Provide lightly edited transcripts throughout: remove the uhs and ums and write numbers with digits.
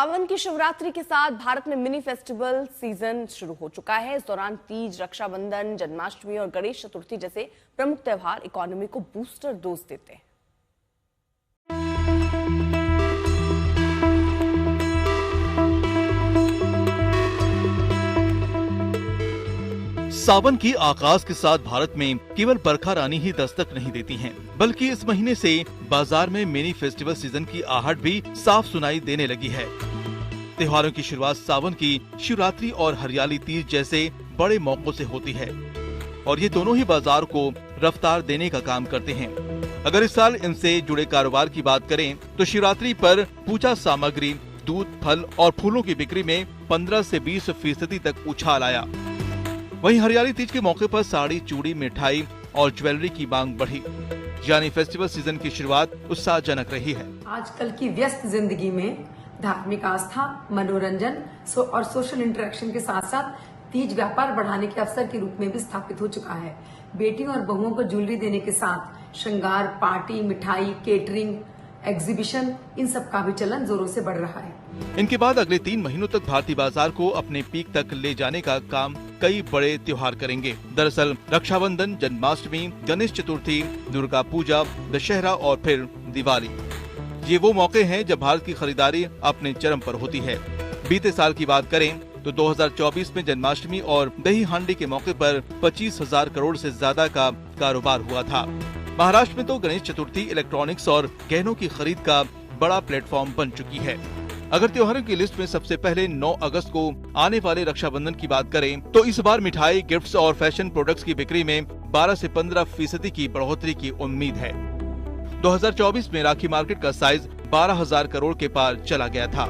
सावन की शिवरात्रि के साथ भारत में मिनी फेस्टिवल सीजन शुरू हो चुका है। इस दौरान तीज, रक्षाबंधन, जन्माष्टमी और गणेश चतुर्थी जैसे प्रमुख त्योहार इकोनॉमी को बूस्टर डोज देते हैं। सावन की आगाज के साथ भारत में केवल बरखा रानी ही दस्तक नहीं देती हैं, बल्कि इस महीने से बाजार में मिनी फेस्टिवल सीजन की आहट भी साफ सुनाई देने लगी है। त्योहारों की शुरुआत सावन की शिवरात्रि और हरियाली तीज जैसे बड़े मौकों से होती है और ये दोनों ही बाजार को रफ्तार देने का काम करते हैं। अगर इस साल इनसे जुड़े कारोबार की बात करें तो शिवरात्रि पर पूजा सामग्री, दूध, फल और फूलों की बिक्री में 15 से 20% तक उछाल आया। वहीं हरियाली तीज के मौके पर साड़ी, चूड़ी, मिठाई और ज्वेलरी की मांग बढ़ी, यानी फेस्टिवल सीजन की शुरुआत उत्साहजनक रही है। आजकल की व्यस्त जिंदगी में धार्मिक आस्था, मनोरंजन और सोशल इंटरेक्शन के साथ साथ तीज व्यापार बढ़ाने के अवसर के रूप में भी स्थापित हो चुका है। बेटियों और बहुओं को ज्वेलरी देने के साथ श्रृंगार, पार्टी, मिठाई, केटरिंग, एग्जीबिशन, इन सब का भी चलन जोरों से बढ़ रहा है। इनके बाद अगले 3 महीनों तक भारतीय बाजार को अपने पीक तक ले जाने का काम कई बड़े त्योहार करेंगे। दरअसल रक्षाबंधन, जन्माष्टमी, गणेश चतुर्थी, दुर्गा पूजा, दशहरा और फिर दिवाली, ये वो मौके हैं जब भारत की खरीदारी अपने चरम पर होती है। बीते साल की बात करें तो 2024 में जन्माष्टमी और दही हांडी के मौके पर 25,000 करोड़ से ज्यादा का कारोबार हुआ था। महाराष्ट्र में तो गणेश चतुर्थी इलेक्ट्रॉनिक्स और गहनों की खरीद का बड़ा प्लेटफॉर्म बन चुकी है। अगर त्योहारों की लिस्ट में सबसे पहले 9 अगस्त को आने वाले रक्षाबंधन की बात करें तो इस बार मिठाई, गिफ्ट्स और फैशन प्रोडक्ट्स की बिक्री में 12 से 15% की बढ़ोतरी की उम्मीद है। 2024 में राखी मार्केट का साइज 12,000 करोड़ के पार चला गया था।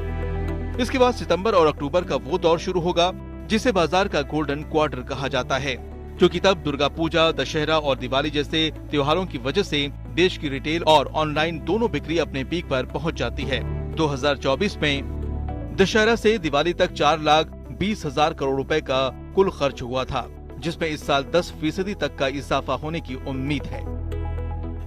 इसके बाद सितंबर और अक्टूबर का वो दौर शुरू होगा जिसे बाजार का गोल्डन क्वार्टर कहा जाता है, क्योंकि तब दुर्गा पूजा, दशहरा और दिवाली जैसे त्योहारों की वजह से देश की रिटेल और ऑनलाइन दोनों बिक्री अपने पीक पर पहुंच जाती है। 2024 में दशहरा से दिवाली तक 4,20,000 करोड़ रुपए का कुल खर्च हुआ था, जिसमें इस साल 10% तक का इजाफा होने की उम्मीद है।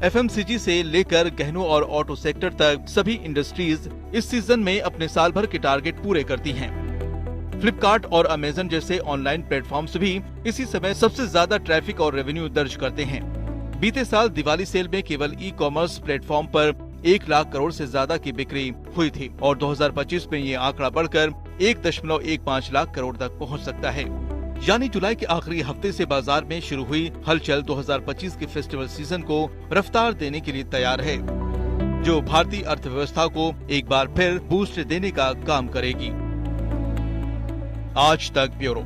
FMCG से लेकर गहनों और ऑटो सेक्टर तक सभी इंडस्ट्रीज इस सीजन में अपने साल भर के टारगेट पूरे करती हैं। फ्लिपकार्ट और अमेजन जैसे ऑनलाइन प्लेटफॉर्म्स भी इसी समय सबसे ज्यादा ट्रैफिक और रेवेन्यू दर्ज करते हैं। बीते साल दिवाली सेल में केवल ई-कॉमर्स प्लेटफॉर्म पर 1 लाख करोड़ से ज्यादा की बिक्री हुई थी और 2025 में ये आंकड़ा बढ़कर 1.15 लाख करोड़ तक पहुंच सकता है। यानी जुलाई के आखिरी हफ्ते से बाजार में शुरू हुई हलचल 2025 के फेस्टिवल सीजन को रफ्तार देने के लिए तैयार है, जो भारतीय अर्थव्यवस्था को एक बार फिर बूस्ट देने का काम करेगी। आज तक ब्यूरो।